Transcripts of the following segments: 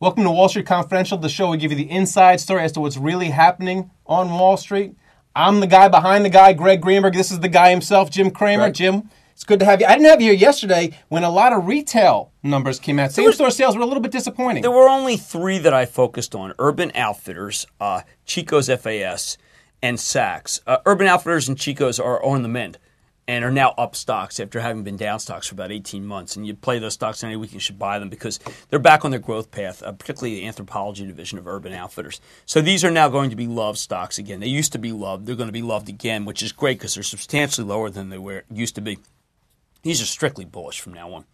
Welcome to Wall Street Confidential, the show we give you the inside story as to what's really happening on Wall Street. I'm the guy behind the guy, Greg Greenberg. This is the guy himself, Jim Cramer. Right. Jim, it's good to have you. I didn't have you here yesterday when a lot of retail numbers came out. Same-store sales were a little bit disappointing. There were only three that I focused on: Urban Outfitters, Chico's FAS, and Saks. Urban Outfitters and Chico's are on the mend and are now up stocks after having been down stocks for about 18 months. And you play those stocks any week, you should buy them because they're back on their growth path, particularly the anthropology division of Urban Outfitters. So these are now going to be loved stocks again. They used to be loved. They're going to be loved again, which is great because they're substantially lower than they used to be. These are strictly bullish from now on.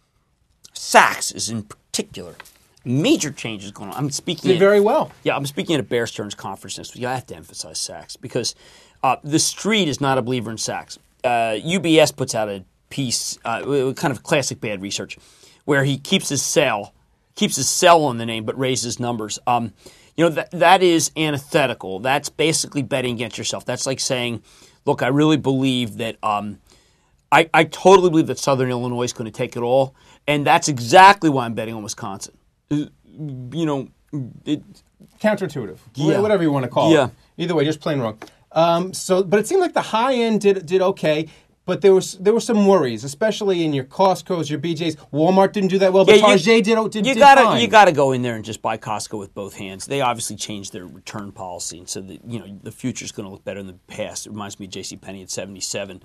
Saks is in particular. Major changes going on. I'm speaking Did very well. Yeah, I'm speaking at a Bear Stearns conference next week. I have to emphasize Saks because the street is not a believer in Saks. UBS puts out a piece, kind of classic bad research, where he keeps his sell on the name but raises numbers. That is antithetical. That's basically betting against yourself. That's like saying, look, I really believe that I totally believe that Southern Illinois is going to take it all, and that's exactly why I'm betting on Wisconsin. Counterintuitive. Yeah. Whatever you want to call Yeah. it. Either way, just plain wrong. But it seemed like the high end did okay, but there were some worries, especially in your Costco's, your BJ's. Walmart didn't do that well, but Target did fine. You gotta go in there and just buy Costco with both hands. They obviously changed their return policy, and so the future's going to look better than the past. It reminds me of JCPenney at 77.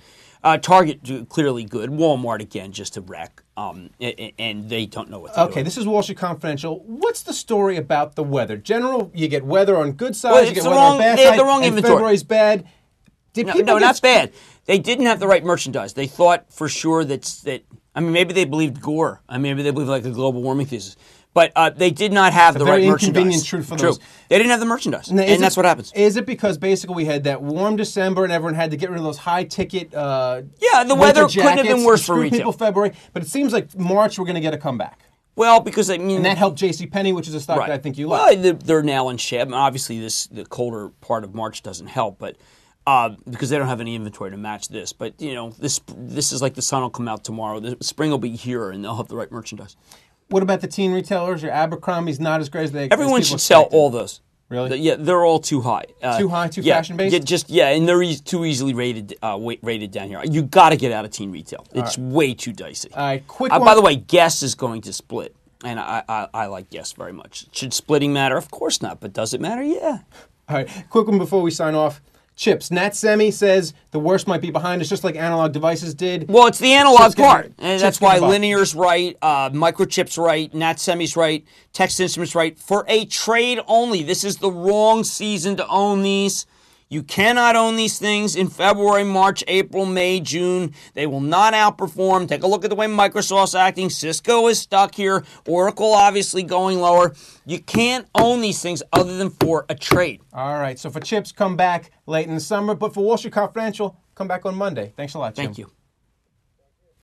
Target clearly good. Walmart again just a wreck, and they don't know what to do. Okay, this is Wall Street Confidential. What's the story about the weather? General, you get weather on good sides, you get weather on bad sides. They have the wrong inventory. February's bad. No, not bad. They didn't have the right merchandise. They thought for sure that. I mean, maybe they believed Gore. Maybe they believed like a global warming thesis. But they did not have the right merchandise. Very inconvenient truth for those. They didn't have the merchandise, and that's what happens. Is it because basically we had that warm December and everyone had to get rid of those high-ticket the weather couldn't have been worse for retail. People February, but it seems like March we're going to get a comeback. Well, because and that helped JCPenney, which is a stock that I think you like. Well, they're now in shed. Obviously, the colder part of March doesn't help, but because they don't have any inventory to match this. But this is like the sun will come out tomorrow. The spring will be here, and they'll have the right merchandise. What about the teen retailers? Your Abercrombie's not as great as they. Everyone should sell all those. Really? They're all too high. Too high, too fashion-based? And they're too easily rated down here. You got to get out of teen retail. It's way too dicey. All right, quick one. By the way, Guess is going to split, and I like Guess very much. Should splitting matter? Of course not, but does it matter? Yeah. All right, quick one before we sign off. Chips. Nat Semi says the worst might be behind us, just like Analog Devices did. Well, it's the analog part. And that's why Linear's Linear's right, Microchip's right, Nat Semi's right, Texas Instruments right. For a trade only, this is the wrong season to own these. You cannot own these things in February, March, April, May, June. They will not outperform. Take a look at the way Microsoft's acting. Cisco is stuck here. Oracle obviously going lower. You can't own these things other than for a trade. All right. So for Chips, come back late in the summer. But for Wall Street Confidential, come back on Monday. Thanks a lot, Jim. Thank you.